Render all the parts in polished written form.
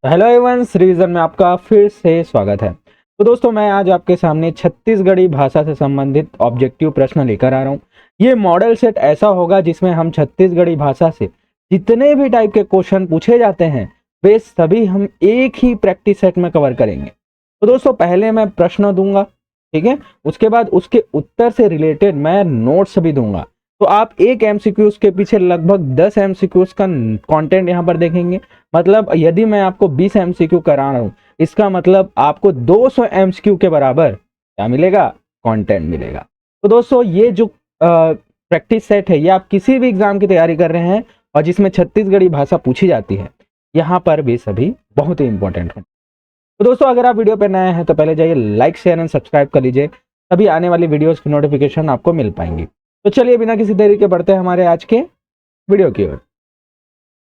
Hello everyone, revision में आपका फिर से स्वागत है। तो दोस्तों, मैं आज आपके सामने छत्तीसगढ़ी भाषा से संबंधित ऑब्जेक्टिव प्रश्न लेकर आ रहा हूँ। ये मॉडल सेट ऐसा होगा जिसमें हम छत्तीसगढ़ी भाषा से जितने भी टाइप के क्वेश्चन पूछे जाते हैं वे सभी हम एक ही प्रैक्टिस सेट में कवर करेंगे। तो दोस्तों, पहले मैं प्रश्न दूंगा, ठीक है। उसके बाद उसके उत्तर से रिलेटेड मैं नोट्स भी दूंगा। तो आप एक एमसीक्यूज के पीछे लगभग 10 एमसीक्यूज का कंटेंट यहाँ पर देखेंगे। मतलब यदि मैं आपको 20 एमसीक्यू करा रहा हूं, इसका मतलब आपको 200 एमसीक्यू के बराबर क्या मिलेगा? कंटेंट मिलेगा। तो दोस्तों, ये जो प्रैक्टिस सेट है, ये आप किसी भी एग्जाम की तैयारी कर रहे हैं और जिसमें छत्तीसगढ़ी भाषा पूछी जाती है, यहाँ पर भी सभी बहुत ही इंपॉर्टेंट है। तो दोस्तों, अगर आप वीडियो पर नए हैं तो पहले जाइए लाइक शेयर एंड सब्सक्राइब कर लीजिए, तभी आने वाली वीडियोस की नोटिफिकेशन आपको मिल पाएंगी। तो चलिए बिना किसी देरी के बढ़ते हैं हमारे आज के वीडियो की ओर।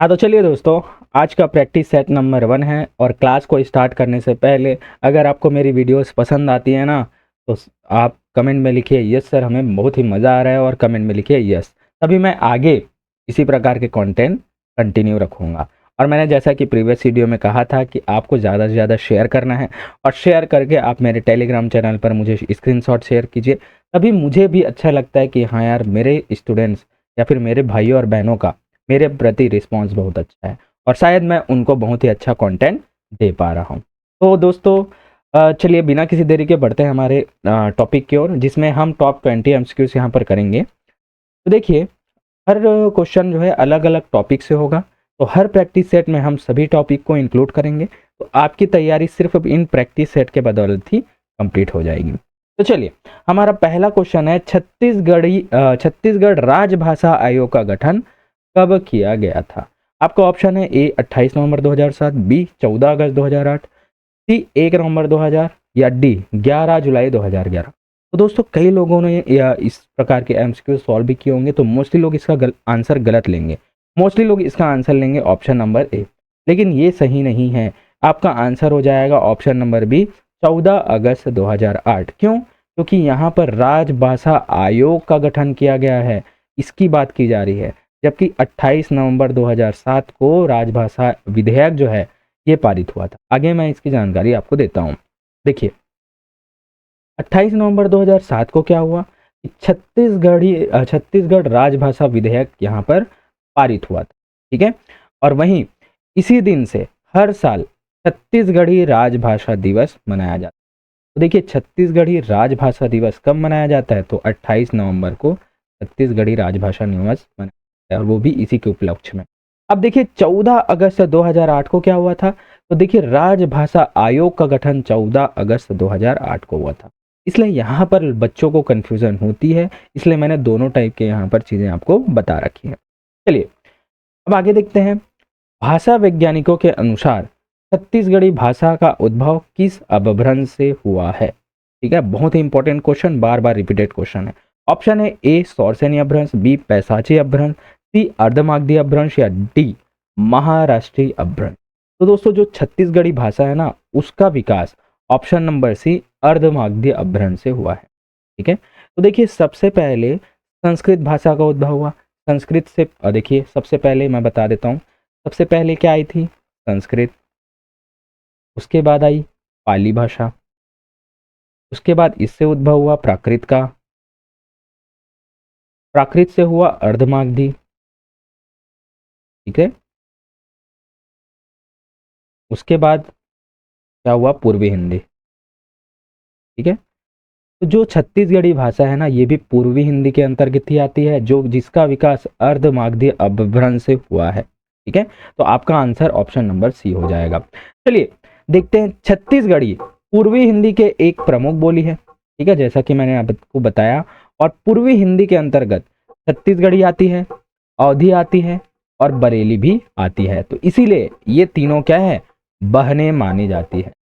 हाँ, तो चलिए दोस्तों, आज का प्रैक्टिस सेट नंबर 1 है। और क्लास को स्टार्ट करने से पहले अगर आपको मेरी वीडियोस पसंद आती है ना, तो आप कमेंट में लिखिए यस सर, हमें बहुत ही मज़ा आ रहा है, और कमेंट में लिखिए यस, तभी मैं आगे इसी प्रकार के कंटेंट कंटिन्यू रखूँगा। और मैंने जैसा कि प्रीवियस वीडियो में कहा था कि आपको ज़्यादा से ज़्यादा शेयर करना है, और शेयर करके आप मेरे टेलीग्राम चैनल पर मुझे स्क्रीनशॉट शेयर कीजिए, तभी मुझे भी अच्छा लगता है कि हाँ यार, मेरे स्टूडेंट्स या फिर मेरे भाइयों और बहनों का मेरे प्रति रिस्पॉन्स बहुत अच्छा है, और शायद मैं उनको बहुत ही अच्छा कंटेंट दे पा रहा हूँ। तो दोस्तों, चलिए बिना किसी देरी के बढ़ते हैं हमारे टॉपिक की ओर, जिसमें हम टॉप 20 एमसीक्यूज यहाँ पर करेंगे। तो देखिए, हर क्वेश्चन जो है अलग अलग टॉपिक से होगा, तो हर प्रैक्टिस सेट में हम सभी टॉपिक को इंक्लूड करेंगे। तो आपकी तैयारी सिर्फ इन प्रैक्टिस सेट के बदौलत ही कंप्लीट हो जाएगी। तो चलिए, हमारा पहला क्वेश्चन है, छत्तीसगढ़ राजभाषा आयोग का गठन कब किया गया था? आपका ऑप्शन है ए 28 नवंबर 2007, बी 14 अगस्त 2008, सी 1 नवंबर 2000, या डी 11 जुलाई 2011। तो दोस्तों, कई लोगों ने या इस प्रकार के एमसीक्यू सॉल्व भी किए होंगे, तो मोस्टली लोग इसका आंसर गलत लेंगे। मोस्टली लोग इसका आंसर लेंगे ऑप्शन नंबर ए, लेकिन ये सही नहीं है। आपका आंसर हो जाएगा ऑप्शन नंबर बी 14 अगस्त 2008। क्यों? क्योंकि यहाँ पर राजभाषा आयोग का गठन किया गया है, इसकी बात की जा रही है। जबकि 28 नवंबर 2007 को राजभाषा विधेयक जो है ये पारित हुआ था। आगे मैं इसकी जानकारी आपको देता हूँ। देखिए, 28 नवंबर 2007 को क्या हुआ कि छत्तीसगढ़ राजभाषा विधेयक यहाँ पर पारित हुआ था, ठीक है। और वहीं इसी दिन से हर साल छत्तीसगढ़ी राजभाषा दिवस मनाया जाता है। तो देखिए, छत्तीसगढ़ी राजभाषा दिवस कब मनाया जाता है? तो 28 नवंबर को छत्तीसगढ़ी राजभाषा दिवस मनाया जाता है, और वो भी इसी के उपलक्ष्य में। अब देखिए, 14 अगस्त 2008 को क्या हुआ था? तो देखिए, राजभाषा आयोग का गठन 14 अगस्त 2008 को हुआ था। इसलिए यहाँ पर बच्चों को कन्फ्यूजन होती है, इसलिए मैंने दोनों टाइप के यहाँ पर चीज़ें आपको बता रखी हैं। चलिए, अब आगे देखते हैं। भाषा वैज्ञानिकों के अनुसार छत्तीसगढ़ी भाषा का उद्भव किस अपभ्रंश से हुआ है? ठीक है, बहुत ही इंपॉर्टेंट क्वेश्चन, बार बार रिपीटेड क्वेश्चन है। ऑप्शन है ए सौरसेनी अपभ्रंश, बी पैसाची अपभ्रंश, सी अर्धमागधी अपभ्रंश, या डी महाराष्ट्रीय अपभ्रंश। तो दोस्तों, जो छत्तीसगढ़ी भाषा है ना, उसका विकास ऑप्शन नंबर सी अर्धमागधी अपभ्रंश से हुआ है, ठीक है। तो देखिए, सबसे पहले संस्कृत भाषा का उद्भव हुआ। संस्कृत से देखिए, सबसे पहले मैं बता देता हूँ, सबसे पहले क्या आई थी? संस्कृत। उसके बाद आई पाली भाषा। उसके बाद इससे उद्भव हुआ प्राकृत का। प्राकृत से हुआ अर्धमागधी, ठीक है। उसके बाद क्या हुआ? पूर्वी हिंदी, ठीक है। तो जो छत्तीसगढ़ी भाषा है ना, ये भी पूर्वी हिंदी के अंतर्गत ही आती है, जो जिसका विकास अर्धमागधी अपभ्रंश से हुआ है, ठीक है। तो आपका आंसर ऑप्शन नंबर सी हो जाएगा। चलिए देखते हैं, छत्तीसगढ़ी पूर्वी हिंदी के एक प्रमुख बोली है, ठीक है, जैसा कि मैंने आपको बताया। और पूर्वी हिंदी के अंतर्गत छत्तीसगढ़ी आती है, अवधी आती है, और बरेली भी आती है। तो इसीलिए ये तीनों क्या है? बहनें मानी जाती है।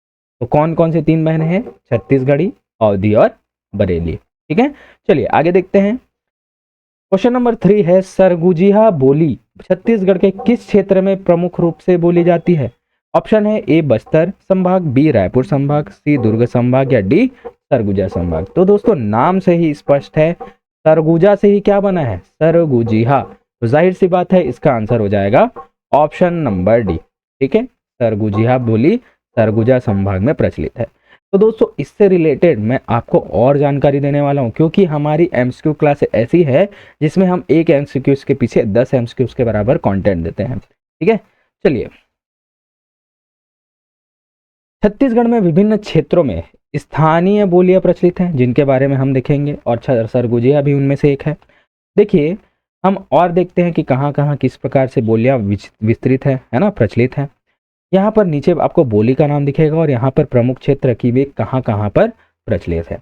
तो कौन कौन सी 3 बहनें हैं? छत्तीसगढ़ी, अवधी और बरेली, ठीक है। चलिए आगे देखते हैं। क्वेश्चन नंबर 3 है, सरगुजिहा बोली छत्तीसगढ़ के किस क्षेत्र में प्रमुख रूप से बोली जाती है? ऑप्शन है ए बस्तर संभाग, बी रायपुर संभाग, सी दुर्ग संभाग, या डी सरगुजा संभाग। तो दोस्तों, नाम से ही स्पष्ट है, सरगुजा से ही क्या बना है? सरगुजिहा। तो जाहिर सी बात है, इसका आंसर हो जाएगा ऑप्शन नंबर डी, ठीक है, सरगुजिया बोली सरगुजा संभाग में प्रचलित है। तो दोस्तों इससे रिलेटेड मैं आपको और जानकारी देने वाला हूं, क्योंकि हमारी एमसीक्यू क्लास ऐसी है जिसमें हम एक एमसीक्यू के पीछे 10 एमसीक्यू के बराबर कंटेंट देते हैं। ठीक है, चलिए। छत्तीसगढ़ में विभिन्न क्षेत्रों में स्थानीय बोलियां प्रचलित हैं जिनके बारे में हम देखेंगे, और सरगुजिया भी उनमें से एक है। देखिए, हम और देखते हैं कि कहाँ कहाँ किस प्रकार से बोलियां विस्तृत है ना, प्रचलित है। यहाँ पर नीचे आपको बोली का नाम दिखेगा और यहाँ पर प्रमुख क्षेत्र की भी कहाँ कहाँ पर प्रचलित है।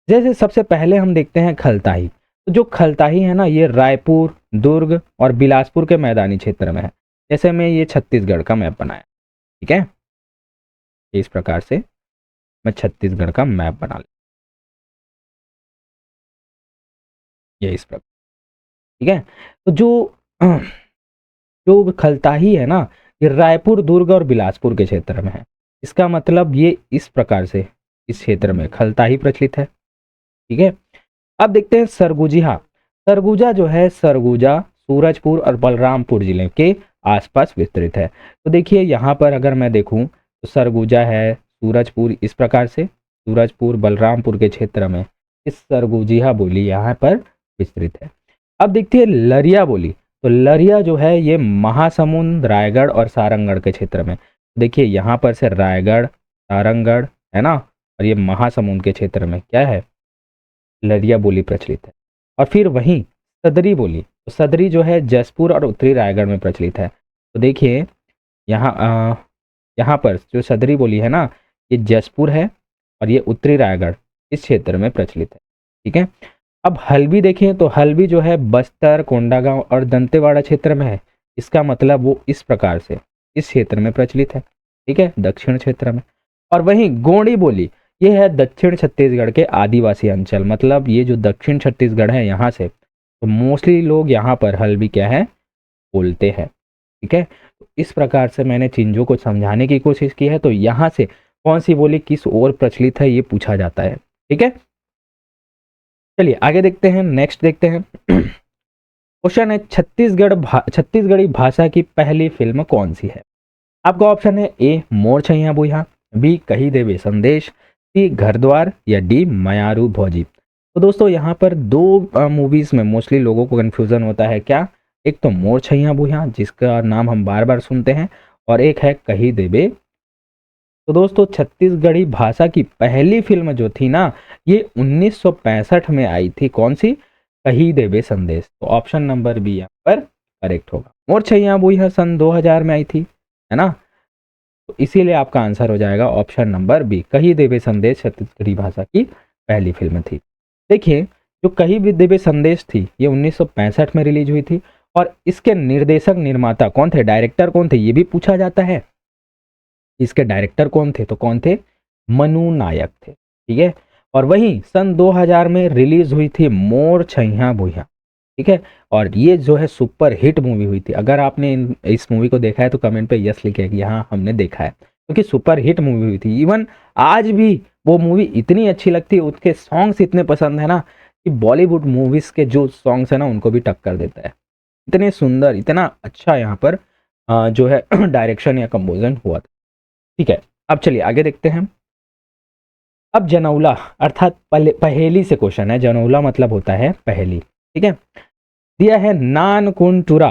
जैसे सबसे पहले हम देखते हैं खलताही। तो जो खलताही है ना, ये रायपुर, दुर्ग और बिलासपुर के मैदानी क्षेत्र में है। जैसे मैं ये छत्तीसगढ़ का मैप बनाया, ठीक है, इस प्रकार से मैं छत्तीसगढ़ का मैप बना लिया, ये इस प्रकार, ठीक है। तो जो खलताही है ना, ये रायपुर, दुर्ग और बिलासपुर के क्षेत्र में है। इसका मतलब ये इस प्रकार से इस क्षेत्र में खलताही प्रचलित है। ठीक है, अब देखते हैं सरगुजिया। सरगुजा जो है, सरगुजा सूरजपुर और बलरामपुर जिले के आसपास विस्तृत है। तो देखिए यहाँ पर अगर मैं देखूं तो सरगुजा है, सूरजपुर, इस प्रकार से सूरजपुर बलरामपुर के क्षेत्र में इस सरगुजिया बोली यहाँ पर विस्तृत है। अब देखते हैं लरिया बोली। तो लरिया जो है ये महासमुंद, रायगढ़ और सारंगढ़ के क्षेत्र में। देखिए यहाँ पर से रायगढ़, सारंगढ़ है ना, और ये महासमुंद के क्षेत्र में क्या है, लरिया बोली प्रचलित है। और फिर वहीं सदरी बोली, तो सदरी जो है जसपुर और उत्तरी रायगढ़ में प्रचलित है। तो देखिए यहाँ पर जो सदरी बोली है ना, ये जसपुर है और ये उत्तरी रायगढ़ इस क्षेत्र में प्रचलित है। ठीक है, अब हल्बी देखें तो हल्बी जो है बस्तर, कोंडागांव और दंतेवाड़ा क्षेत्र में है। इसका मतलब वो इस प्रकार से इस क्षेत्र में प्रचलित है। ठीक है, दक्षिण क्षेत्र में। और वहीं गोंडी बोली, ये है दक्षिण छत्तीसगढ़ के आदिवासी अंचल, मतलब ये जो दक्षिण छत्तीसगढ़ है यहाँ से, तो मोस्टली लोग यहाँ पर हल्बी क्या है, बोलते हैं। ठीक है, तो इस प्रकार से मैंने चीज़ों को समझाने की कोशिश की है। तो यहाँ से कौन सी बोली किस ओर प्रचलित है ये पूछा जाता है। ठीक है, चलिए आगे देखते हैं, नेक्स्ट देखते हैं। क्वेश्चन है छत्तीसगढ़ी भाषा की पहली फिल्म कौन सी है। आपका ऑप्शन है ए मोर छैया बुइहा, बी कही देवे संदेश, सी घर द्वार या डी मयारू भौजी। तो दोस्तों यहाँ पर दो मूवीज में मोस्टली लोगों को कंफ्यूजन होता है। क्या, एक तो मोर छैया बुइहा जिसका नाम हम बार बार सुनते हैं, और एक है कही देवे। तो दोस्तों छत्तीसगढ़ी भाषा की पहली फिल्म जो थी ना, ये 1965 में आई थी। कौन सी, कही देवे संदेश। तो ऑप्शन नंबर बी यहाँ पर करेक्ट होगा। मोर छैया बुइहा सन 2000 में आई थी, है ना, तो इसीलिए आपका आंसर हो जाएगा ऑप्शन नंबर बी, कही देवे संदेश छत्तीसगढ़ी भाषा की पहली फिल्म थी। देखिए, जो कही देवे संदेश थी ये 1965 में रिलीज हुई थी, और इसके निर्देशक निर्माता कौन थे, डायरेक्टर कौन थे, ये भी पूछा जाता है। इसके डायरेक्टर कौन थे, तो कौन थे, मनु नायक थे। ठीक है, और वहीं सन 2000 में रिलीज हुई थी मोर छैया बुइहा। ठीक है, और ये जो है सुपर हिट मूवी हुई थी। अगर आपने इस मूवी को देखा है तो कमेंट पे यस लिखे कि हाँ हमने देखा है, क्योंकि सुपर हिट मूवी हुई थी। इवन आज भी वो मूवी इतनी अच्छी लगती है, उसके सॉन्ग्स इतने पसंद है ना कि बॉलीवुड मूवीज के जो सॉन्ग्स है ना उनको भी टक्कर देता है। इतने सुंदर, इतना अच्छा यहाँ पर जो है डायरेक्शन या कंपोजन हुआ था। ठीक है, अब चलिए आगे देखते हैं। अब जनौला अर्थात पहेली से क्वेश्चन है। जनौला मतलब होता है पहेली। ठीक है, दिया है नान कुंटुरा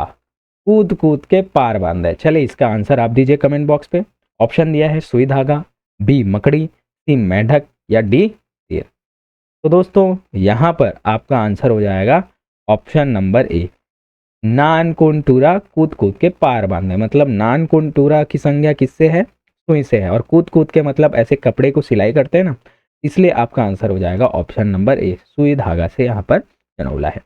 कूद कूद के पार बांधे। चले इसका आंसर आप दीजिए कमेंट बॉक्स पे। ऑप्शन दिया है सुई धागा, बी मकड़ी, सी मेंढक या डी तीर। तो दोस्तों यहाँ पर आपका आंसर हो जाएगा ऑप्शन नंबर ए, नान कुंटुरा कूद कूद के पार बांधे। मतलब नान कुंटुरा की संज्ञा किससे है, सुई से है, और कूद कूद के मतलब ऐसे कपड़े को सिलाई करते हैं ना, इसलिए आपका आंसर हो जाएगा ऑप्शन नंबर ए, सुई धागा से यहाँ पर जनौला है।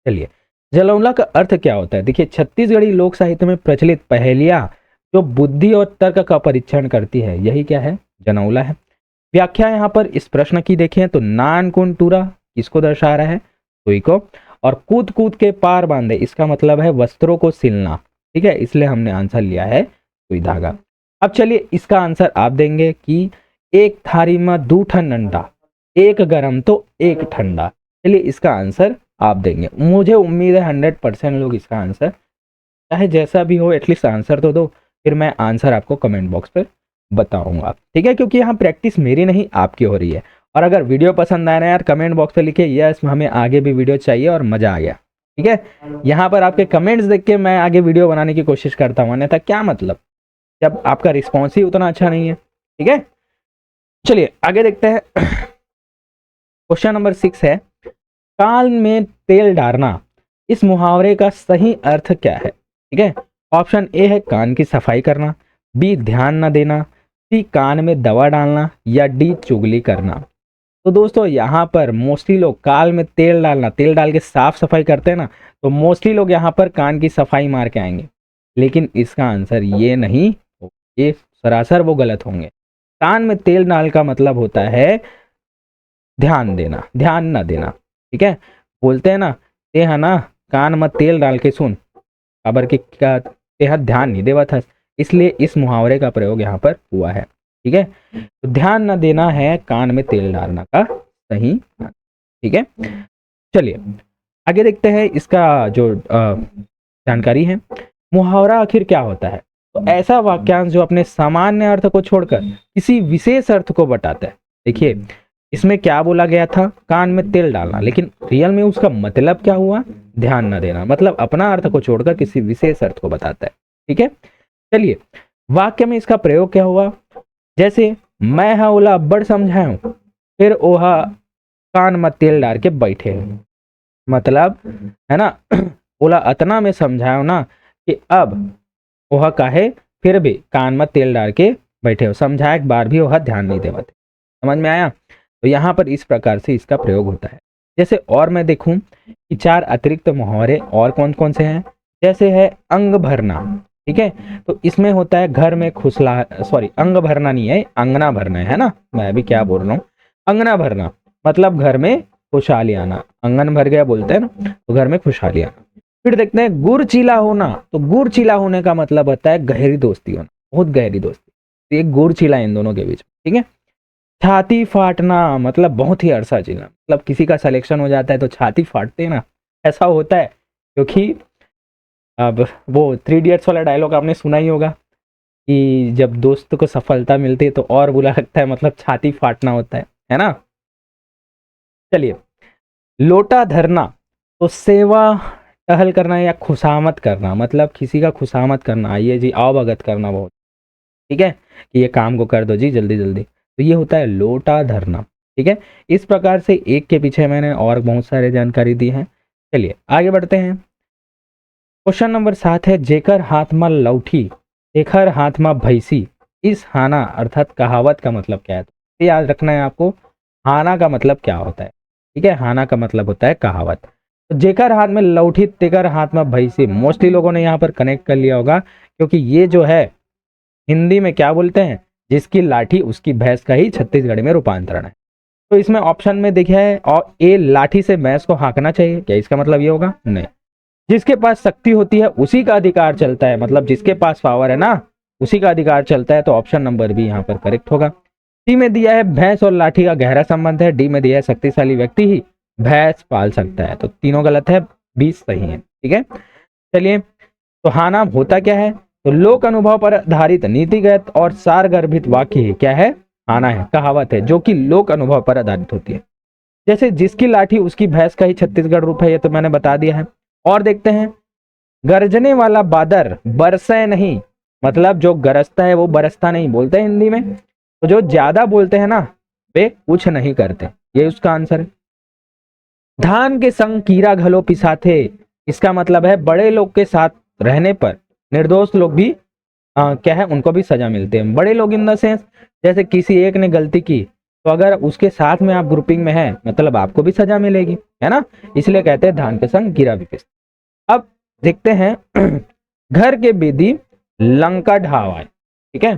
चलिए, जनौला का अर्थ क्या होता है। देखिए, छत्तीसगढ़ी लोक साहित्य में प्रचलित पहेलियां जो बुद्धि और तर्क का परीक्षण करती है, यही क्या है, जनौला है। व्याख्या यहाँ पर इस प्रश्न की देखें तो नान कुंटुरा किसको दर्शा रहा है, सुई को, और कूद कूद के पार बांधे इसका मतलब है वस्त्रों को सिलना। ठीक है, इसलिए हमने आंसर लिया है सुई धागा। अब चलिए इसका आंसर आप देंगे कि एक थारी में दू ठन अंडा, एक गरम तो एक ठंडा। चलिए इसका आंसर आप देंगे। मुझे उम्मीद है 100% लोग इसका आंसर, चाहे जैसा भी हो एटलीस्ट आंसर तो दो। फिर मैं आंसर आपको कमेंट बॉक्स पर बताऊंगा, ठीक है, क्योंकि यहाँ प्रैक्टिस मेरी नहीं आपकी हो रही है। और अगर वीडियो पसंद आया ना यार, कमेंट बॉक्स पे लिखे यस हमें आगे भी वीडियो चाहिए और मजा आ गया, ठीक है। यहाँ पर आपके कमेंट्स देख के मैं आगे वीडियो बनाने की कोशिश करता हूँ, अन्यथा क्या मतलब जब आपका रिस्पॉन्स ही उतना अच्छा नहीं है, ठीक है। चलिए आगे देखते हैं। क्वेश्चन नंबर 6 है, कान में तेल डालना, इस मुहावरे का सही अर्थ क्या है, ठीक है। ऑप्शन ए है कान की सफाई करना, बी ध्यान न देना, सी कान में दवा डालना, या डी चुगली करना। तो दोस्तों यहाँ पर मोस्टली लोग कान में तेल डालना, तेल डाल के साफ सफाई करते हैं ना, तो मोस्टली लोग यहाँ पर कान की सफाई मार के आएंगे, लेकिन इसका आंसर ये नहीं, ये सरासर वो गलत होंगे। कान में तेल डाल का मतलब होता है ध्यान देना, ध्यान न देना, ठीक है। बोलते हैं ना ते है ना कान में तेल डाल के सुन, खबर की क्या तेहा ध्यान नहीं देवा था, इसलिए इस मुहावरे का प्रयोग यहाँ पर हुआ है, ठीक है। तो ध्यान न देना है कान में तेल डालना का सही, ठीक है। चलिए आगे देखते हैं इसका जो जानकारी है। मुहावरा आखिर क्या होता है? तो ऐसा वाक्यांश जो अपने सामान्य अर्थ को छोड़कर किसी विशेष अर्थ को बताता है। देखिए इसमें क्या बोला गया था, कान में तेल डालना, लेकिन रियल में उसका मतलब क्या हुआ, ध्यान न देना, मतलब अपना अर्थ को छोड़कर किसी विशेष अर्थ को बताता है, ठीक है। चलिए वाक्य में इसका प्रयोग क्या हुआ, जैसे मैं हा ओला बड़ समझाऊं, फिर ओहा कान में तेल डाल के बैठे, मतलब है ना ओला अतना में समझाओ ना कि अब वह काहे फिर भी कान में तेल डाल के बैठे हो, समझाए एक बार भी वह ध्यान नहीं देते, समझ में आया। तो यहाँ पर इस प्रकार से इसका प्रयोग होता है। जैसे और मैं देखूं कि 4 अतिरिक्त मुहावरे और कौन कौन से हैं, जैसे है अंग भरना, ठीक है। तो इसमें होता है घर में खुशला, सॉरी अंग भरना नहीं है, अंगना भरना है ना, मैं अभी क्या बोल रहा हूँ, अंगना भरना मतलब घर में खुशहाली आना, आंगन भर गया बोलते हैं ना, तो घर में खुशहाली आना। फिर देखते हैं गुड़ चीला होना, तो गुड़ चीला होने का मतलब होता है गहरी दोस्ती होना, बहुत गहरी दोस्ती, तो ये गुड़ चीला इन दोनों के बीच, ठीक है। छाती फाटना मतलब बहुत ही अरसा जीना, मतलब किसी का सिलेक्शन हो जाता है तो छाती फाटते हैं ना, ऐसा होता है, क्योंकि अब वो 3 इडियट्स वाला डायलॉग आपने सुना ही होगा कि जब दोस्त को सफलता मिलती है तो और बुरा लगता है, मतलब छाती फाटना होता है ना। चलिए लोटा धरना, तो सेवा टहल करना या खुशामत करना, मतलब किसी का खुशामत करना, ये जी आओ भगत करना बहुत, ठीक है, कि ये काम को कर दो जी जल्दी जल्दी, तो ये होता है लोटा धरना, ठीक है। इस प्रकार से एक के पीछे मैंने और बहुत सारे जानकारी दी है। चलिए आगे बढ़ते हैं। क्वेश्चन नंबर 7 है, जेकर हाथ में लौठी तेखर हाथ में भैंसी, इस हाना अर्थात कहावत का मतलब क्या है, तो याद रखना है आपको, हाना का मतलब क्या होता है, ठीक है, हाना का मतलब होता है कहावत। तो जेकर हाथ में लौठी तेकर हाथ में भैंसी, मोस्टली लोगों ने यहाँ पर कनेक्ट कर लिया होगा, क्योंकि ये जो है हिंदी में क्या बोलते हैं, जिसकी लाठी उसकी भैंस का ही छत्तीसगढ़ी में रूपांतरण है। तो इसमें ऑप्शन में देखा है और ए लाठी से भैंस को हाँकना चाहिए, क्या इसका मतलब ये होगा, नहीं। जिसके पास शक्ति होती है उसी का अधिकार चलता है, मतलब जिसके पास पावर है ना उसी का अधिकार चलता है, तो ऑप्शन नंबर बी यहाँ पर करेक्ट होगा। सी में दिया है भैंस और लाठी का गहरा संबंध है, डी में दिया है शक्तिशाली व्यक्ति ही भैंस पाल सकता है, तो तीनों गलत है, 20 सही है, ठीक है। चलिए तो हाना होता क्या है, तो लोक अनुभव पर आधारित नीतिगत और सारगर्भित वाक्य है, क्या है, हाना है, कहावत है जो कि लोक अनुभव पर आधारित होती है। जैसे जिसकी लाठी उसकी भैंस का ही छत्तीसगढ़ रूप है, ये तो मैंने बता दिया है। और देखते हैं, गरजने वाला बादर बरसे नहीं, मतलब जो गरजता है वो बरसता नहीं बोलते हैं हिंदी में, तो जो ज्यादा बोलते हैं ना वे कुछ नहीं करते, ये उसका आंसर है। धान के संग कीड़ा घलो पिसाथे, इसका मतलब है बड़े लोग के साथ रहने पर निर्दोष लोग भी क्या है उनको भी सजा मिलती है। बड़े लोग इन द सेंस, जैसे किसी एक ने गलती की तो अगर उसके साथ में आप ग्रुपिंग में है मतलब आपको भी सजा मिलेगी, है ना, इसलिए कहते हैं धान के संग कीड़ा भी पिसते। अब देखते हैं घर के बेदी लंका ढावा, ठीक है,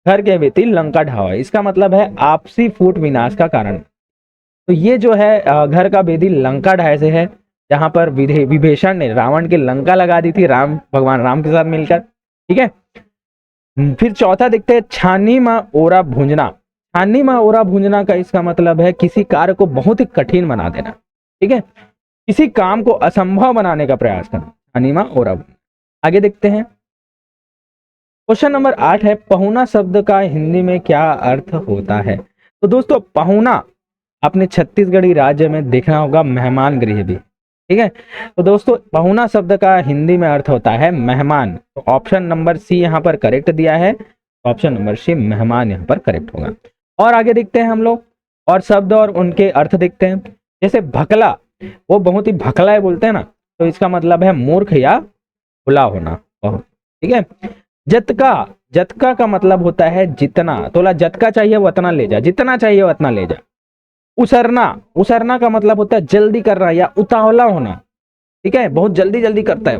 घर के बेदी लंका ढावा, इसका मतलब है आपसी फूट विनाश का कारण। तो ये जो है घर का बेदी लंका ढाए से है, जहां पर विभीषण ने रावण की लंका लगा दी थी राम भगवान राम के साथ मिलकर, ठीक है। फिर चौथा देखते हैं, छानी माँ ओरा भूंजना, छानी माँ ओरा भूंजना का इसका मतलब है किसी कार्य को बहुत ही कठिन बना देना, ठीक है, किसी काम को असंभव बनाने का प्रयास करना, छानी माँ ओरा भूंजना। आगे देखते हैं, क्वेश्चन नंबर 8 है, पहुना शब्द का हिंदी में क्या अर्थ होता है? तो दोस्तों पहुना अपने छत्तीसगढ़ी राज्य में देखना होगा मेहमान गृह भी, ठीक है। तो दोस्तों पहुना शब्द का हिंदी में अर्थ होता है मेहमान। तो ऑप्शन नंबर सी यहाँ पर करेक्ट दिया है, ऑप्शन नंबर सी मेहमान यहाँ पर करेक्ट होगा। और आगे देखते हैं हम लोग और शब्द और उनके अर्थ देखते हैं। जैसे भकला, वो बहुत ही भकला है बोलते हैं ना, तो इसका मतलब है मूर्ख या भुला होना, ठीक है। जतका, जतका का मतलब होता है जितना, तोला जतका चाहिए वो उतना ले जा, जितना चाहिए वो उतना ले जा। उसरना, उसरना का मतलब होता है जल्दी करना या उतावला होना, ठीक है, बहुत जल्दी जल्दी करता है।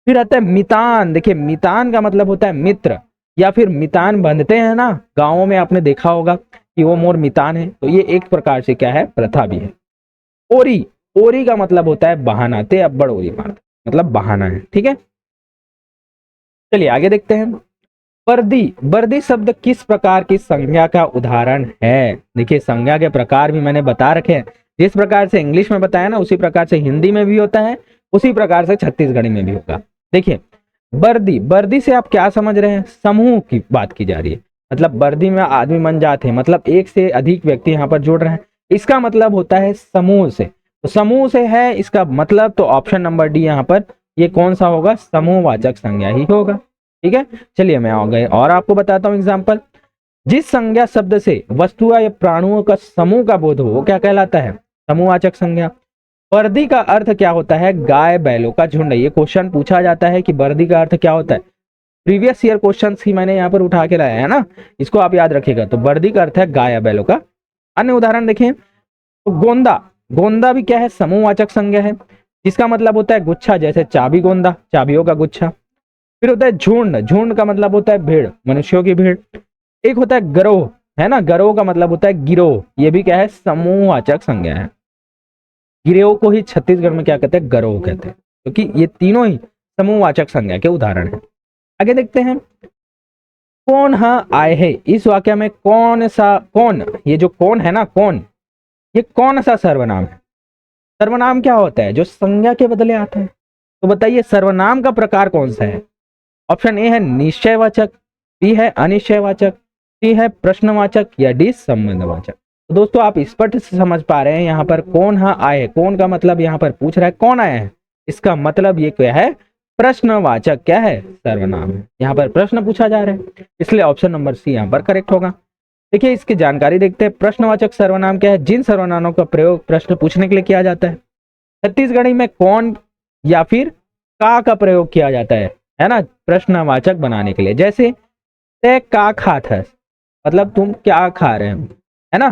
फिर आता है मितान, देखिए मितान का मतलब होता है मित्र, या फिर मितान बंधते हैं ना गांवों में, आपने देखा होगा कि वो मोर मितान है, तो ये एक प्रकार से क्या है, प्रथा भी है। ओरी, ओरी का मतलब होता है बहाना, ते अब्बड़ ओरी मारता, मतलब बहाना है, ठीक है। चलिए आगे देखते हैं। वर्दी, वर्दी शब्द किस प्रकार की संज्ञा का उदाहरण है? देखिए संज्ञा के प्रकार भी मैंने बता रखे हैं, जिस प्रकार से इंग्लिश में बताया ना उसी प्रकार से हिंदी में भी होता है, उसी प्रकार से छत्तीसगढ़ी में भी होगा। देखिए वर्दी, वर्दी से आप क्या समझ रहे हैं? समूह की बात की जा रही है, मतलब वर्दी में आदमी मन जाते हैं, मतलब एक से अधिक व्यक्ति यहाँ पर जुड़ रहे हैं, इसका मतलब होता है समूह से। तो समूह से है इसका मतलब, तो ऑप्शन नंबर डी यहाँ पर ये कौन सा होगा, समूहवाचक संज्ञा ही होगा, ठीक है। चलिए मैं आ गए और आपको बताता हूं एग्जाम्पल। जिस संज्ञा शब्द से वस्तुओं या प्राणियों का समूह का बोध हो वो क्या कहलाता है, समूहवाचक संज्ञा। वर्दी का अर्थ क्या होता है, गाय बैलों का झुंड। ये क्वेश्चन पूछा जाता है कि वर्दी का अर्थ क्या होता है, प्रीवियस ईयर क्वेश्चन ही मैंने यहाँ पर उठा के लाया है ना, इसको आप याद रखिएगा। तो वर्दी का अर्थ है गाय या बैलों का। अन्य उदाहरण देखें तो गोंदा, गोंदा भी क्या है, समूहवाचक संज्ञा है, जिसका मतलब होता है गुच्छा, जैसे चाबी गोंदा, चाबियों का गुच्छा। फिर होता है झुंड, झुंड का मतलब होता है भीड़, मनुष्यों की भीड़। एक होता है गरोह, है ना, गरोह का मतलब होता है गिरोह, ये भी क्या है, समूहवाचक संज्ञा है। गिरोह को ही छत्तीसगढ़ में क्या कहते हैं, गरोह कहते हैं, क्योंकि ये तीनों ही समूहवाचक संज्ञा के उदाहरण है। आगे देखते हैं। कौन हाँ आए है, इस वाक्य में कौन सा, कौन, ये जो कौन है ना, कौन, ये कौन सा सर्वनाम है? सर्वनाम क्या होता है, जो संज्ञा के बदले आता है। तो बताइए सर्वनाम का प्रकार कौन सा है? ऑप्शन ए है निश्चयवाचक, बी है अनिश्चयवाचक, सी है प्रश्नवाचक, या डी संबंधवाचक। तो दोस्तों आप स्पष्ट से समझ पा रहे हैं यहाँ पर कौन हाँ आए, कौन का मतलब यहाँ पर पूछ रहा है कौन आया है, इसका मतलब ये क्या है, प्रश्नवाचक क्या है, सर्वनाम है। यहाँ पर प्रश्न पूछा जा रहा है, इसलिए ऑप्शन नंबर सी यहाँ पर करेक्ट होगा। देखिए इसकी जानकारी देखते हैं। प्रश्नवाचक सर्वनाम क्या है, जिन सर्वनामों का प्रयोग प्रश्न पूछने के लिए किया जाता है। छत्तीसगढ़ी में कौन या फिर का प्रयोग किया जाता है ना, प्रश्नवाचक बनाने के लिए। जैसे ते का खात है, मतलब तुम क्या खा रहे हो, है ना।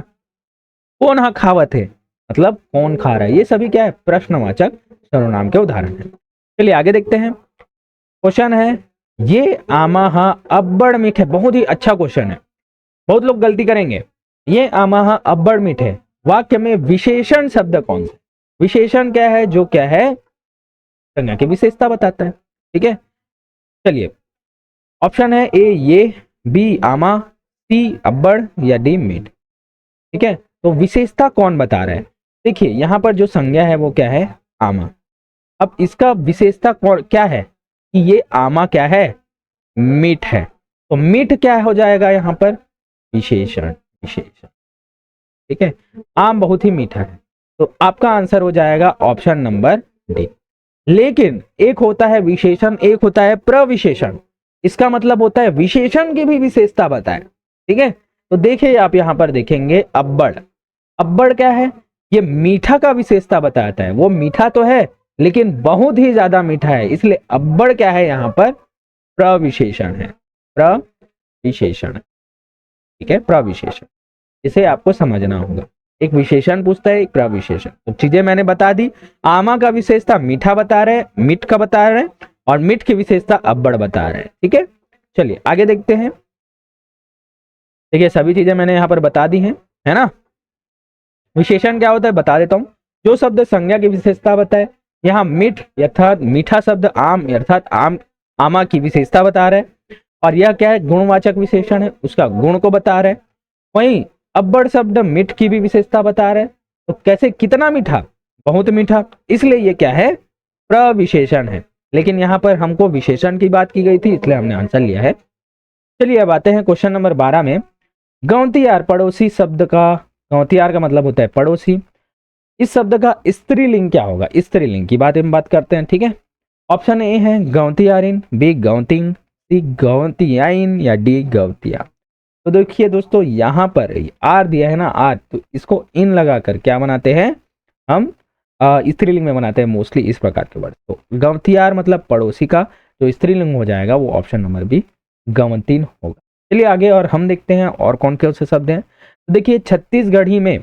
कौन हा खावत है, मतलब कौन खा रहा है। ये सभी क्या है, प्रश्नवाचक सर्वनाम के उदाहरण है। चलिए आगे देखते हैं। क्वेश्चन है, ये आमा हा अब्बड़ मीठ है। बहुत ही अच्छा क्वेश्चन है, बहुत लोग गलती करेंगे। ये आमा हा अब्बड़ मीठ है, वाक्य में विशेषण शब्द कौन सा? विशेषण क्या है, जो क्या है, संज्ञा की विशेषता बताता है, ठीक है। चलिए ऑप्शन है ए ये, बी आमा, सी अब्बड़, या डी मीठ, ठीक है। तो विशेषता कौन बता रहा है? देखिए यहाँ पर जो संज्ञा है वो क्या है, आमा। अब इसका विशेषता कौन क्या है कि ये आमा क्या है, मीठ है। तो मीठ क्या हो जाएगा यहाँ पर, विशेषण, विशेषण, ठीक है। आम बहुत ही मीठा है, तो आपका आंसर हो जाएगा ऑप्शन नंबर डी। लेकिन एक होता है विशेषण, एक होता है प्रविशेषण। इसका मतलब होता है विशेषण की भी विशेषता बताए, ठीक है। तो देखिए आप यहां पर देखेंगे अब्बड़, अब्बड़ क्या है, ये मीठा का विशेषता बताता है। वो मीठा तो है लेकिन बहुत ही ज्यादा मीठा है, इसलिए अब्बड़ क्या है, यहाँ पर प्रविशेषण है, प्रविशेषण, ठीक है, प्रविशेषण। इसे आपको समझना होगा। एक विशेषण पूछता है, एक प्रविशेषण। तो चीजें मैंने बता दी। आमा का विशेषता मीठा बता रहे, मीठ का बता रहे, और मीठ की विशेषता अब्बड़ बता रहे, ठीक है। चलिए आगे देखते हैं। देखिए सभी चीजें मैंने यहाँ पर बता दी हैं, है ना। विशेषण क्या होता है बता देता हूँ। जो शब्द संज्ञा की विशेषता बताए, यहाँ मीठ अर्थात मीठा शब्द आम अर्थात आम, आमा की विशेषता बता रहे, और यह क्या है, गुणवाचक विशेषण है, उसका गुण को बता रहे। वहीं अब्बड़ शब्द मीठ की भी विशेषता बता रहे। तो कैसे, कितना मीठा, बहुत मीठा, इसलिए ये क्या है, प्रविशेषण है। लेकिन यहाँ पर हमको विशेषण की बात की गई थी, इसलिए हमने आंसर लिया है चलिए अब आते हैं क्वेश्चन नंबर 12 में। गौंतियार पड़ोसी शब्द का, गौंतियार का मतलब होता है पड़ोसी। इस शब्द का स्त्रीलिंग क्या होगा? स्त्रीलिंग की बात करते हैं, ठीक है। ऑप्शन ए है गौंतियारिन, बी गौंतिंग, सी गौंतियाइन या डी गौतिया। तो देखिए दोस्तों, यहाँ पर आर दिया है ना, आर, तो इसको इन लगाकर क्या बनाते हैं हम? स्त्रीलिंग में बनाते हैं मोस्टली इस प्रकार के वर्ड। तो गौंतियार मतलब पड़ोसी का जो स्त्रीलिंग हो जाएगा वो ऑप्शन नंबर बी गवंतीन होगा। चलिए आगे और हम देखते हैं और कौन कौन से शब्द हैं। देखिए छत्तीसगढ़ी में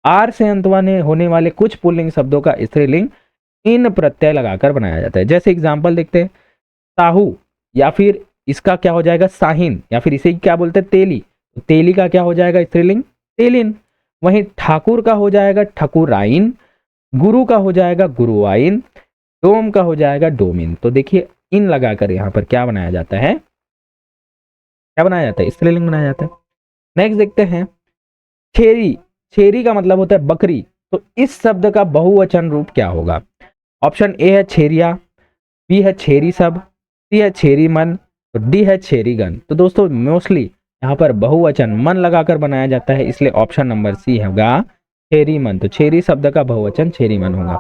आर से अंत होने वाले कुछ पुल्लिंग शब्दों का स्त्रीलिंग इन प्रत्यय लगाकर बनाया जाता है। जैसे एग्जाम्पल देखते हैं, साहू, या फिर इसका क्या हो जाएगा साहिन, या फिर इसे क्या बोलते हैं तेली, तो तेली का क्या हो जाएगा स्त्रीलिंग? तेलिन। वहीं ठाकुर का हो जाएगा ठकुराइन, गुरु का हो जाएगा गुरुआइन, डोम का हो जाएगा डोमिन। तो देखिए इन लगाकर यहाँ पर क्या बनाया जाता है? क्या बनाया जाता है? स्त्रीलिंग बनाया जाता है। नेक्स्ट देखते हैं, छेरी। छेरी का मतलब होता है बकरी, तो इस शब्द का बहुवचन रूप क्या होगा? ऑप्शन ए है छेरिया, बी है छेरी सब, सी है छेरी मन, तो डी है छेरी गन। तो दोस्तों मोस्टली यहाँ पर बहुवचन मन लगाकर बनाया जाता है, इसलिए ऑप्शन नंबर सी होगा छेरी मन। तो छेरी शब्द का बहुवचन छेरी मन होगा।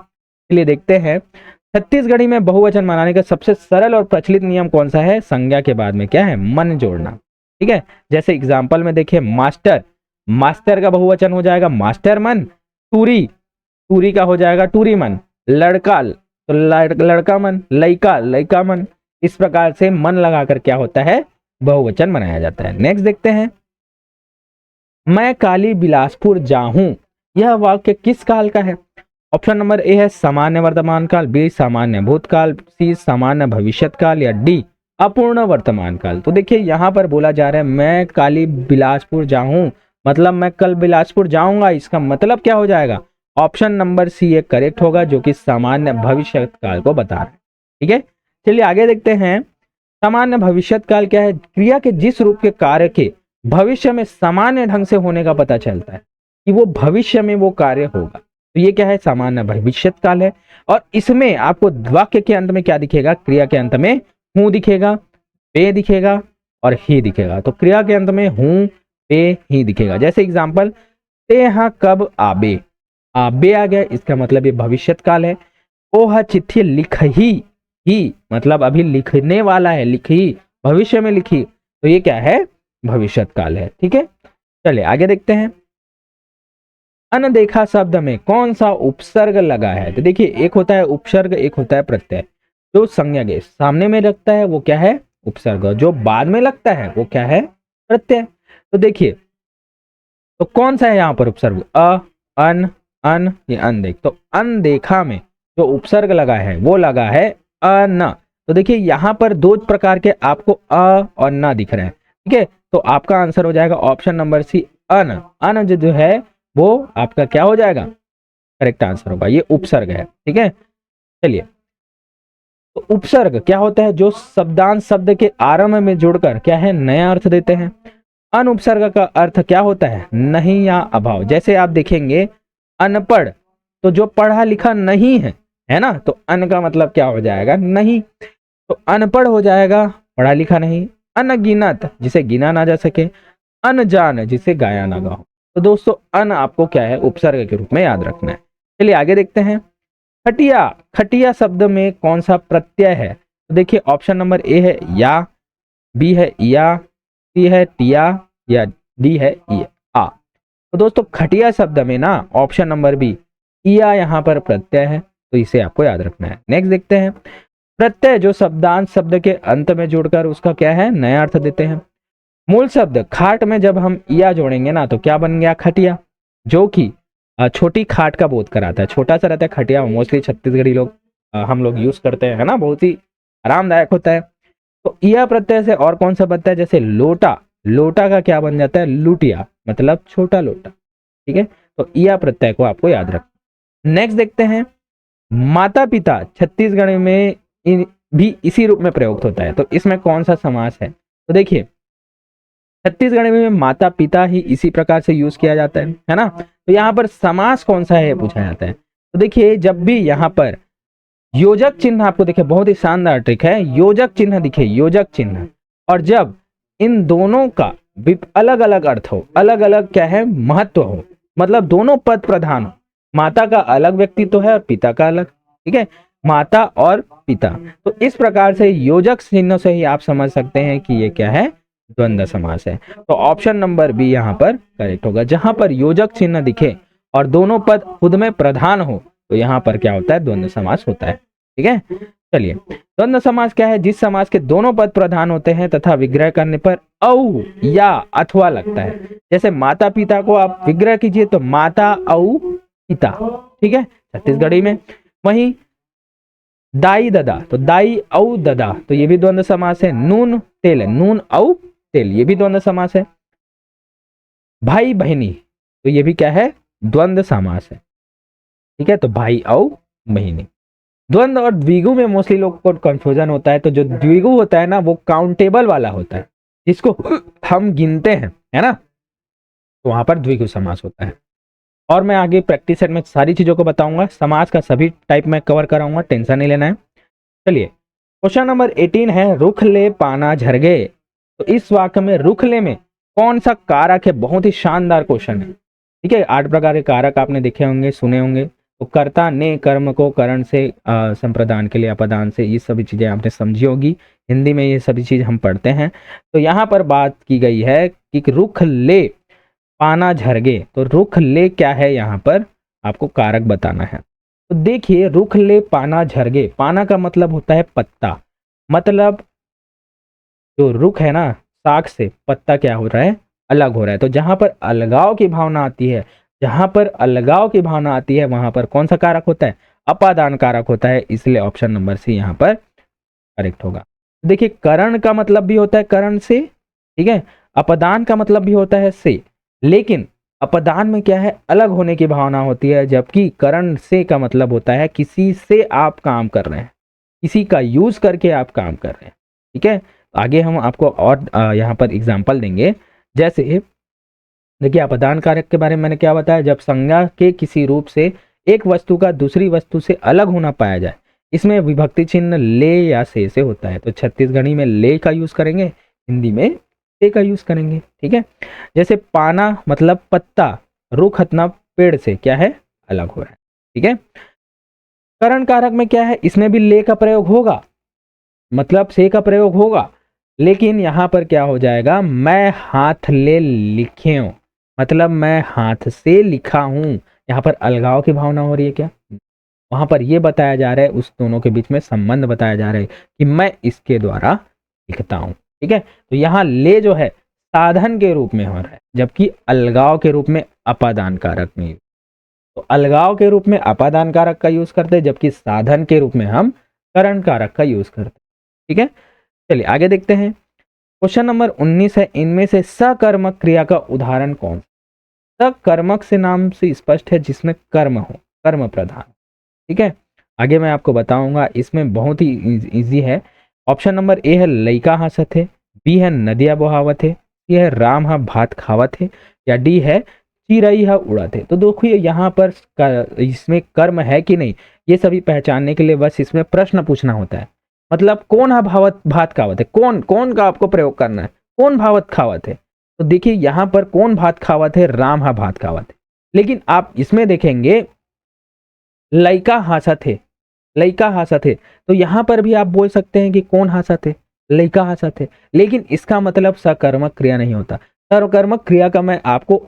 चलिए देखते हैं, छत्तीसगढ़ी में बहुवचन बनाने का सबसे सरल और प्रचलित नियम कौन सा है? संज्ञा के बाद में क्या है? मन जोड़ना, ठीक है। जैसे एग्जाम्पल में देखिए, मास्टर, मास्टर का बहुवचन हो जाएगा मास्टर मन, टूरी, टूरी का हो जाएगा टूरी मन, लड़का तो लड़का मन, लइका, लइका मन। इस प्रकार से मन लगाकर क्या होता है? बहुवचन बनाया जाता है। नेक्स्ट देखते हैं, मैं काली बिलासपुर जाऊं, यह वाक्य किस काल का है? ऑप्शन नंबर ए है सामान्य वर्तमान काल, बी सामान्य भूतकाल, सी सामान्य भविष्यत काल या डी अपूर्ण वर्तमान काल। तो देखिए यहाँ पर बोला जा रहा है मैं काली बिलासपुर जाऊं, मतलब मैं कल बिलासपुर जाऊंगा, इसका मतलब क्या हो जाएगा? ऑप्शन नंबर सी एक करेक्ट होगा, जो कि सामान्य भविष्य काल को बता रहा है, ठीक है। चलिए आगे देखते हैं, सामान्य भविष्यत काल क्या है? क्रिया के जिस रूप के कार्य के भविष्य में सामान्य ढंग से होने का पता चलता है कि वो भविष्य में वो कार्य होगा, तो ये क्या है? सामान्य भविष्यत काल है। और इसमें आपको वाक्य के अंत में क्या दिखेगा? क्रिया के अंत में हूं दिखेगा, पे दिखेगा और ही दिखेगा। तो क्रिया के अंत में हूं, पे, ही दिखेगा। जैसे एग्जांपल, ते यहाँ कब आबे, आबे आ गया, इसका मतलब ये भविष्यत काल है। ओह चिट्ठी लिख ही मतलब अभी लिखने वाला है, लिखी भविष्य में लिखी, तो ये क्या है? भविष्यत काल है, ठीक है। चलिए आगे देखते हैं, अनदेखा शब्द में कौन सा उपसर्ग लगा है? तो देखिए एक होता है उपसर्ग, एक होता है प्रत्यय। जो संज्ञा के सामने में लगता है वो क्या है? उपसर्ग, जो बाद में लगता है वो क्या है? प्रत्यय। तो देखिए, तो कौन सा है यहाँ पर उपसर्ग? अन, अन या अनदेख। तो अनदेखा में जो उपसर्ग लगा है वो लगा है अन। तो देखिए यहाँ पर दो प्रकार के आपको अ और न दिख रहे हैं, ठीक है। तो आपका आंसर हो जाएगा ऑप्शन नंबर सी अन। अन जो है वो आपका क्या हो जाएगा? करेक्ट आंसर होगा, ये उपसर्ग है, ठीक है। चलिए, तो उपसर्ग क्या होता है? जो शब्दांश शब्द के आरंभ में जुड़कर क्या है? नया अर्थ देते हैं। अनुपसर्ग का अर्थ क्या होता है? नहीं या अभाव। जैसे आप देखेंगे अनपढ़, तो जो पढ़ा लिखा नहीं है ना, तो अन का मतलब क्या हो जाएगा? नहीं, तो अनपढ़ हो जाएगा पढ़ा लिखा नहीं। अनगिनत, जिसे गिना ना जा सके। अनजान, जिसे गाया ना गाओ। तो दोस्तों अन आपको क्या है? उपसर्ग के रूप में याद रखना है। चलिए आगे देखते हैं, खटिया, खटिया शब्द में कौन सा प्रत्यय है? तो देखिए ऑप्शन नंबर ए है या, बी है या, सी है टिया या डी है आ। तो दोस्तों खटिया शब्द में ना ऑप्शन नंबर बी इया यहाँ पर प्रत्यय है, तो इसे आपको याद रखना है। नेक्स्ट देखते हैं, प्रत्यय जो शब्दांश शब्द के अंत में जुड़कर उसका क्या है? नया अर्थ देते हैं। मूल शब्द खाट में जब हम इया जोड़ेंगे ना, तो क्या बन गया? खटिया, जो कि छोटी खाट का बोध कराता है। छोटा सा रहता है खटिया, मोस्टली छत्तीसगढ़ी लोग हम लोग यूज करते हैं, है ना, बहुत ही आरामदायक होता है। तो इया प्रत्यय से और कौन सा बनता है? जैसे लोटा, लोटा का क्या बन जाता है? लुटिया, मतलब छोटा लोटा, ठीक है। तो इया प्रत्यय को आपको याद रख। नेक्स्ट देखते हैं, माता पिता छत्तीसगढ़ में भी इसी रूप में प्रयुक्त होता है, तो इसमें कौन सा समास है? तो देखिए छत्तीसगढ़ में माता पिता ही इसी प्रकार से यूज किया जाता है ना। तो यहाँ पर समास कौन सा है पूछा जाता है। तो देखिए जब भी यहाँ पर योजक चिन्ह आपको देखिए, बहुत ही शानदार ट्रिक है, योजक चिन्ह दिखे, योजक चिन्ह, और जब इन दोनों का अलग अलग अर्थ हो, अलग अलग क्या है महत्व हो, मतलब दोनों पद प्रधान हो, माता का अलग व्यक्तित्व है और पिता का अलग, ठीक है, माता और पिता। तो इस प्रकार से योजक चिन्ह से ही आप समझ सकते हैं कि ये क्या है, द्वंद्व समास है। तो ऑप्शन नंबर बी यहाँ पर करेक्ट होगा। जहां पर योजक चिन्ह दिखे और दोनों पद खुद में प्रधान हो तो यहाँ पर क्या होता है, द्वंद्व समास होता है, ठीक है। चलिए, द्वंद्व समास क्या है, जिस समास के दोनों पद प्रधान होते हैं तथा विग्रह करने पर औ या अथवा लगता है। जैसे माता पिता को आप विग्रह कीजिए तो माता औ पिता, ठीक है, छत्तीसगढ़ी में। वहीं दाई ददा, तो दाई औ ददा, तो ये भी द्वंद्व समास है। नून तेल, नून औ तेल, ये भी द्वंद्व समास है। भाई बहनी, तो ये भी क्या है, द्वंद्व समास है, ठीक है। तो भाई औ बहनी। द्वंद्व और द्विगु में मोस्टली लोग को कंफ्यूजन होता है। तो जो द्विगु होता है ना वो काउंटेबल वाला होता है, जिसको हम गिनते हैं, है ना, तो वहां पर द्विगु समास होता है। और मैं आगे प्रैक्टिस सेट में सारी चीजों को बताऊंगा, समास का सभी टाइप में कवर कराऊंगा, टेंशन नहीं लेना है। चलिए, क्वेश्चन नंबर 18 है, रुख ले पाना झरगे। तो इस वाक्य में रुख ले में कौन सा कारक है, बहुत ही शानदार क्वेश्चन है, ठीक है। 8 प्रकार के कारक आपने देखे होंगे, सुने होंगे। तो कर्ता ने कर्म को करण से संप्रदान के लिए अपदान से, ये सभी चीजें आपने समझी होगी, हिंदी में ये सभी चीज हम पढ़ते हैं। तो यहाँ पर बात की गई है कि रुख ले पाना झरगे, तो रुख ले क्या है, यहाँ पर आपको कारक बताना है। तो देखिए, रुख ले पाना झरगे, पाना का मतलब होता है पत्ता, मतलब जो रुख है ना, साग से पत्ता क्या हो रहा है, अलग हो रहा है। तो जहां पर अलगाव की भावना आती है, जहां पर अलगाव की भावना आती है वहां पर कौन सा कारक होता है, अपादान कारक होता है। इसलिए ऑप्शन नंबर सी यहाँ पर करेक्ट होगा। देखिए, करण का मतलब भी होता है करण से, ठीक है, अपदान का मतलब भी होता है से, लेकिन अपदान में क्या है, अलग होने की भावना होती है, जबकि करण से का मतलब होता है किसी से आप काम कर रहे हैं, किसी का यूज करके आप काम कर रहे हैं, ठीक है। आगे हम आपको और यहाँ पर एग्जाम्पल देंगे। जैसे देखिए, अपदान कारक के बारे में मैंने क्या बताया, जब संज्ञा के किसी रूप से एक वस्तु का दूसरी वस्तु से अलग होना पाया जाए, इसमें विभक्ति चिन्ह ले या से होता है। तो छत्तीसगढ़ी में ले का यूज करेंगे, हिंदी में से का यूज करेंगे, ठीक है। जैसे पाना मतलब पत्ता, रुख हतना पेड़ से क्या है, अलग हो रहा है, ठीक है। करण कारक में क्या है, इसमें भी ले का प्रयोग होगा, मतलब से का प्रयोग होगा, लेकिन यहां पर क्या हो जाएगा, मैं हाथ ले लिखे हूं, मतलब मैं हाथ से लिखा हूं। यहां पर अलगाव की भावना हो रही है क्या, वहां पर यह बताया जा रहा है, उस दोनों के बीच में संबंध बताया जा रहा है कि मैं इसके द्वारा लिखता हूं, ठीक है। तो यहां ले जो है साधन के रूप में हो रहा है, जबकि अलगाव के रूप में अपादान कारक में। तो अलगाव के रूप में अपादान कारक का यूज करते हैं, जबकि साधन के रूप में हम करण कारक का यूज करते हैं, ठीक है। चलिए आगे देखते हैं। क्वेश्चन नंबर 19 है, इनमें से सकर्मक क्रिया का उदाहरण कौन। सकर्मक से नाम से स्पष्ट है जिसमें कर्म हो, कर्म प्रधान, ठीक है। आगे मैं आपको बताऊंगा, इसमें बहुत ही इजी है। ऑप्शन नंबर ए है लइका हंसत है, बी है नदिया बहावत है, सी है राम हा भात खावत है, या डी है चिरई हा उड़त है। तो देखिए यहाँ पर इसमें कर्म है कि नहीं, ये सभी पहचानने के लिए बस इसमें प्रश्न पूछना होता है। मतलब कौन हा भावत भात खावत है, कौन कौन का आपको प्रयोग करना है, कौन भावत खावत है। तो देखिए यहाँ पर कौन भात खावत है, राम हा भात खावत है। लेकिन आप इसमें देखेंगे लइका हंसत है, लइका हंसत है, तो यहां पर भी आप बोल सकते हैं कि कौन हंसत है, लइका हंसत है, लेकिन इसका मतलब सकर्मक क्रिया नहीं होता। सकर्मक क्रिया का मैं आपको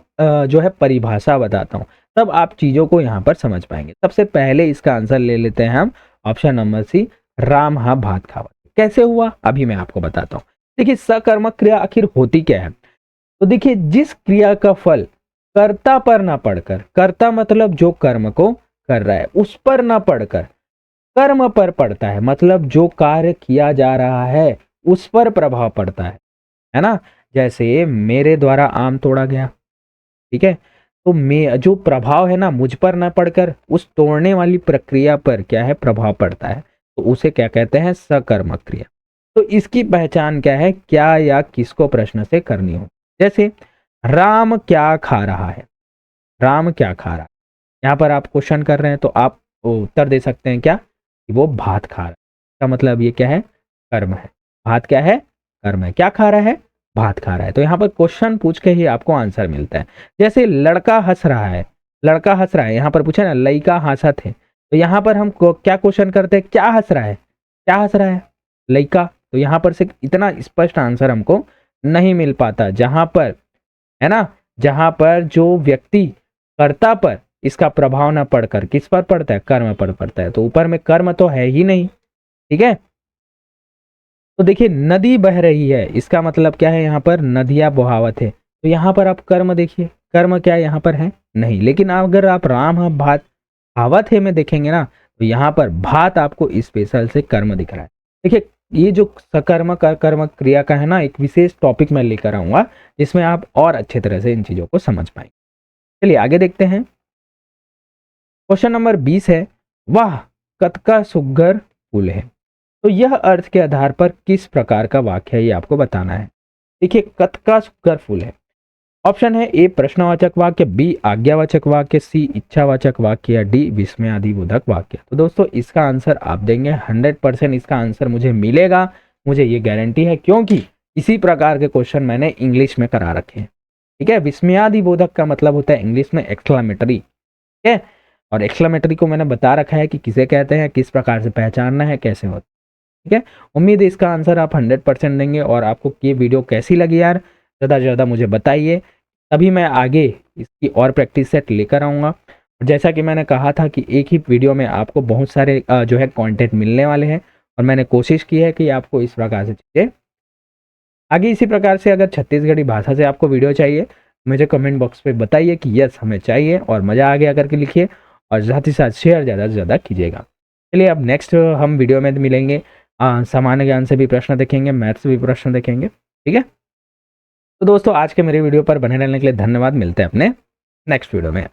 जो है परिभाषा बताता हूं, तब आप चीजों को यहां पर समझ पाएंगे। सबसे पहले इसका आंसर ले लेते हैं हम ऑप्शन नंबर सी, राम हा भात खावत। कैसे हुआ अभी मैं आपको बताता हूं। देखिए, सकर्मक क्रिया आखिर होती क्या है। तो देखिए, जिस क्रिया का फल कर्ता पर ना पड़कर, कर्ता मतलब जो कर्म को कर रहा है उस पर ना पड़कर कर्म पर पड़ता है, मतलब जो कार्य किया जा रहा है उस पर प्रभाव पड़ता है ना। जैसे मेरे द्वारा आम तोड़ा गया, ठीक है, तो मैं जो प्रभाव है ना मुझ पर ना पड़कर उस तोड़ने वाली प्रक्रिया पर क्या है, प्रभाव पड़ता है, तो उसे क्या कहते हैं, सकर्मक क्रिया। तो इसकी पहचान क्या है, क्या या किसको प्रश्न से करनी हो। जैसे राम क्या खा रहा है, राम क्या खा रहा है, यहाँ पर आप क्वेश्चन कर रहे हैं तो आप उत्तर दे सकते हैं क्या, कि वो भात खा रहा है। इसका मतलब ये क्या है, कर्म है। भात क्या है, कर्म है। क्या खा रहा है, भात खा रहा है। तो यहाँ पर क्वेश्चन पूछ के ही आपको आंसर मिलता है। जैसे लड़का हंस रहा है, लड़का हंस रहा है, यहाँ पर पूछा ना लड़का हंसा थे, तो यहाँ पर हम क्या क्वेश्चन करते हैं, क्या हंस रहा है, क्या हंस रहा है, लड़का। तो यहाँ पर से इतना स्पष्ट आंसर हमको नहीं मिल पाता, जहां पर है ना, जहां पर जो व्यक्ति कर्ता पर इसका प्रभाव ना पड़कर किस पर पड़ता है, कर्म पर पड़ता है। तो ऊपर में कर्म तो है ही नहीं, ठीक है। तो देखिए नदी बह रही है, इसका मतलब क्या है, यहाँ पर नदियां बहावत है। तो यहाँ पर आप कर्म देखिए, कर्म क्या यहाँ पर है, नहीं। लेकिन अगर आप राम भात भावत है में देखेंगे ना, तो यहाँ पर भात आपको स्पेशल से कर्म दिख रहा है। देखिए ये जो सकर्म का कर्म क्रिया का है ना, एक विशेष टॉपिक मैं लेकर आऊंगा जिसमें आप और अच्छे तरह से इन चीजों को समझ पाएंगे। चलिए आगे देखते हैं। क्वेश्चन नंबर 20 है, वाह कत का सुघ्घर फूल है। तो यह अर्थ के आधार पर किस प्रकार का वाक्य है, ये आपको बताना है। देखिए कत का सुघ्घर फूल है, ऑप्शन है ए प्रश्नवाचक वाक्य, बी आज्ञावाचक वाक्य, सी इच्छावाचक वाक्य, या डी विस्मयादिबोधक वाक्य। तो दोस्तों इसका आंसर आप देंगे 100%, इसका आंसर मुझे मिलेगा, मुझे ये गारंटी है, क्योंकि इसी प्रकार के क्वेश्चन मैंने इंग्लिश में करा रखे हैं, ठीक है। विस्मयादिबोधक का मतलब होता है इंग्लिश में एक्सक्लेमेटरी, ठीक है। और एक्सक्लेमेटरी को मैंने बता रखा है कि किसे कहते हैं, किस प्रकार से पहचानना है, कैसे होता है, ठीक है। उम्मीद है इसका आंसर आप 100% देंगे। और आपको ये वीडियो कैसी लगी यार, ज़्यादा से ज़्यादा मुझे बताइए, तभी मैं आगे इसकी और प्रैक्टिस सेट लेकर आऊँगा। जैसा कि मैंने कहा था कि एक ही वीडियो में आपको बहुत सारे जो है कंटेंट मिलने वाले हैं, और मैंने कोशिश की है कि आपको इस प्रकार से चीज़ें आगे इसी प्रकार से। अगर छत्तीसगढ़ी भाषा से आपको वीडियो चाहिए, मुझे कमेंट बॉक्स पे बताइए कि यस हमें चाहिए, और मज़ा आ गया करके लिखिए, और साथ ही साथ शेयर ज़्यादा से ज़्यादा कीजिएगा। चलिए अब नेक्स्ट हम वीडियो में मिलेंगे, सामान्य ज्ञान से भी प्रश्न देखेंगे, मैथ्स से भी प्रश्न देखेंगे, ठीक है। तो दोस्तों आज के मेरे वीडियो पर बने रहने के लिए धन्यवाद, मिलते हैं अपने नेक्स्ट वीडियो में।